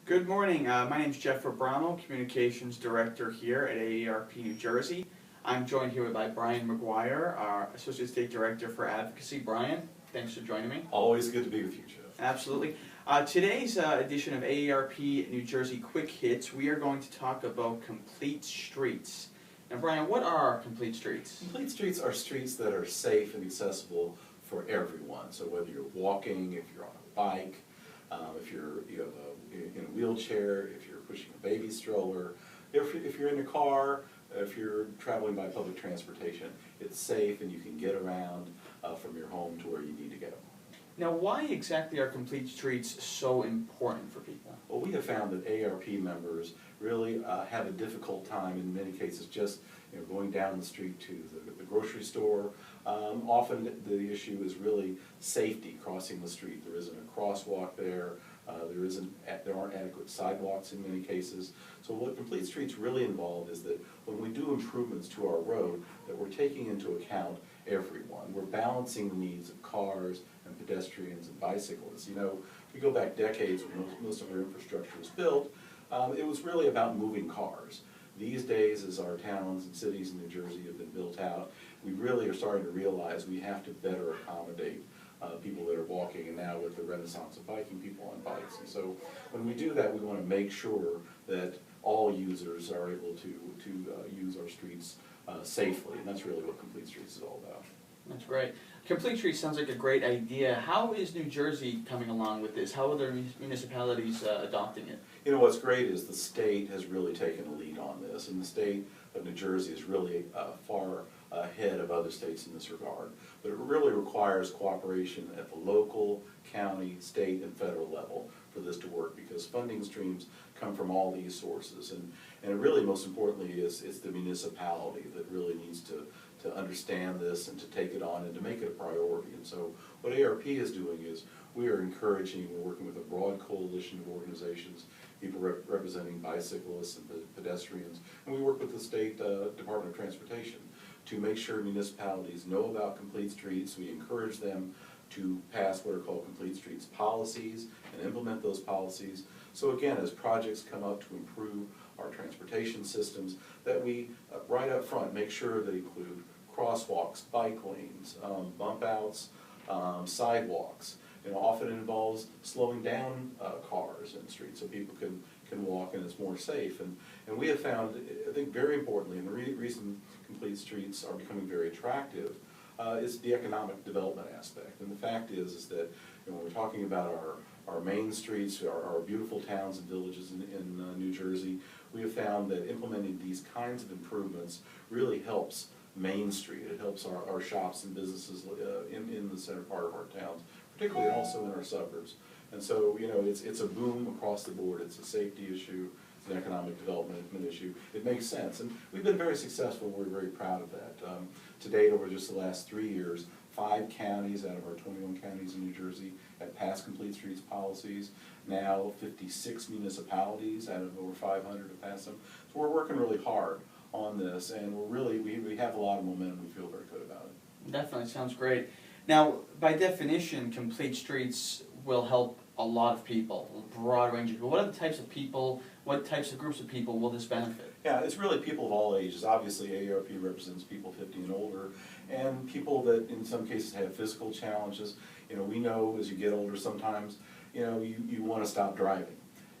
Good morning. My name is Jeff Abramo, Communications Director here at AARP New Jersey. I'm joined here by Brian McGuire, our Associate State Director for Advocacy. Brian, thanks for joining me. Always good to be with you, Jeff. Absolutely. Today's edition of AARP New Jersey Quick Hits, we are going to talk about complete streets. Now, Brian, what are complete streets? Complete streets are streets that are safe and accessible for everyone. So whether you're walking, if you're on a bike, if you're in a wheelchair, if you're pushing a baby stroller, if you're in a car, if you're traveling by public transportation, it's safe and you can get around from your home to where you need to go. Now, why exactly are complete streets so important for people? Well, we have found that AARP members really have a difficult time in many cases just going down the street to the grocery store. Often the issue is really safety crossing the street. There isn't a crosswalk there. There aren't adequate sidewalks in many cases. So what complete streets really involve is that when we do improvements to our road, that we're taking into account everyone. We're balancing the needs of cars and pedestrians and bicyclists. You know, we go back decades when most of our infrastructure was built, it was really about moving cars. These days, as our towns and cities in New Jersey have been built out, we really are starting to realize we have to better accommodate people that are walking, and now with the renaissance of biking, people on bikes. And so when we do that, we want to make sure that all users are able to use our streets safely, and that's really what Complete Streets is all about. That's great. Complete Streets sounds like a great idea. How is New Jersey coming along with this? How are other municipalities adopting it? You know, what's great is the state has really taken a lead on this, and the state of New Jersey is really far ahead of other states in this regard. But it really requires cooperation at the local, county, state, and federal level for this to work, because funding streams come from all these sources. And it really, most importantly, it's the municipality that really needs to understand this and to take it on and to make it a priority. And so what AARP is doing is we are encouraging, we're working with a broad coalition of organizations, people representing bicyclists and pedestrians, and we work with the State Department of Transportation to make sure municipalities know about complete streets. We encourage them to pass what are called complete streets policies and implement those policies. So again, as projects come up to improve our transportation systems, that we right up front make sure they include crosswalks, bike lanes, bump outs, sidewalks. You know, often it involves slowing down cars in the street so people can walk and it's more safe. And we have found, I think very importantly, and the reason complete streets are becoming very attractive is the economic development aspect. And the fact is that when we're talking about our main streets, our beautiful towns and villages in New Jersey, we have found that implementing these kinds of improvements really helps Main Street. It helps our shops and businesses in the center part of our towns, particularly also in our suburbs. And so, you know, it's a boom across the board. It's a safety issue, it's an economic development issue. It makes sense, and we've been very successful. We're very proud of that. To date, over just the last 3 years, 5 counties out of our 21 counties in New Jersey have passed complete streets policies. Now 56 municipalities out of over 500 have passed them. So we're working really hard on this, and we have a lot of momentum. We feel very good about it. Definitely, sounds great. Now, by definition, complete streets will help a lot of people, a broad range of people. What are the types of people, what types of groups of people will this benefit? Yeah, it's really people of all ages. Obviously, AARP represents people 50 and older, and people that in some cases have physical challenges. You know, we know as you get older sometimes, you know, you want to stop driving.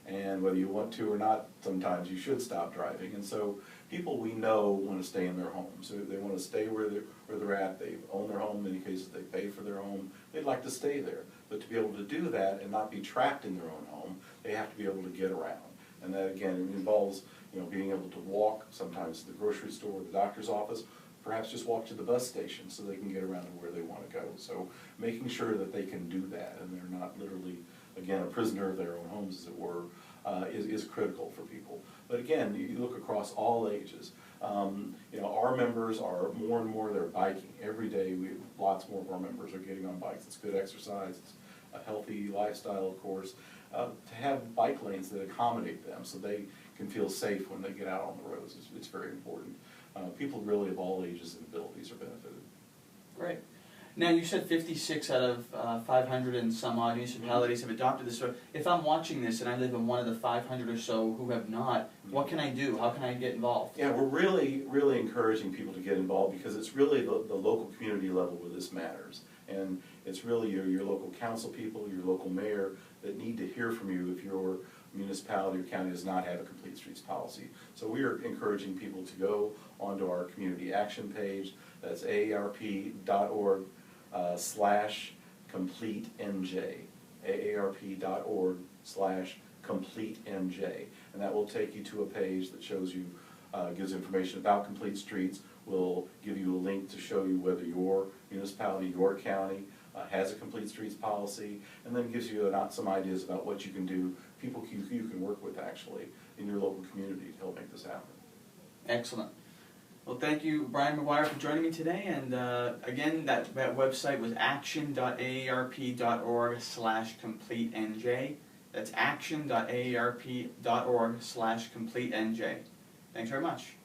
And whether you want to or not, sometimes you should stop driving. And so people we know want to stay in their homes. So they want to stay where they're at. They own their home. In many cases, they pay for their home. They'd like to stay there. But to be able to do that and not be trapped in their own home, they have to be able to get around. And that, again, it involves, you know, being able to walk sometimes to the grocery store, the doctor's office, perhaps just walk to the bus station so they can get around to where they want to go. So making sure that they can do that and they're not literally, again, a prisoner of their own homes, as it were, is critical for people. But again, you look across all ages. You know, our members are more and more, they're biking. Every day, lots more of our members are getting on bikes. It's good exercise, it's a healthy lifestyle, of course. To have bike lanes that accommodate them so they can feel safe when they get out on the roads, it's very important. People really of all ages and abilities are benefited. Great. Now, you said 56 out of 500 and some odd municipalities have adopted this. So if I'm watching this and I live in one of the 500 or so who have not, what can I do? How can I get involved? Yeah, we're really encouraging people to get involved because it's really the local community level where this matters. And it's really your local council people, your local mayor that need to hear from you if your municipality or county does not have a complete streets policy. So we are encouraging people to go onto our community action page. That's AARP.org/CompleteNJ. AARP.org/CompleteNJ. And that will take you to a page that shows you, gives information about complete streets. We'll give you a link to show you whether your municipality, your county, has a complete streets policy, and then gives you some ideas about what you can do, people you can work with actually in your local community to help make this happen. Excellent. Well, thank you, Brian McGuire, for joining me today. And again, that website was action.aarp.org/CompleteNJ. That's action.aarp.org/CompleteNJ. Thanks very much.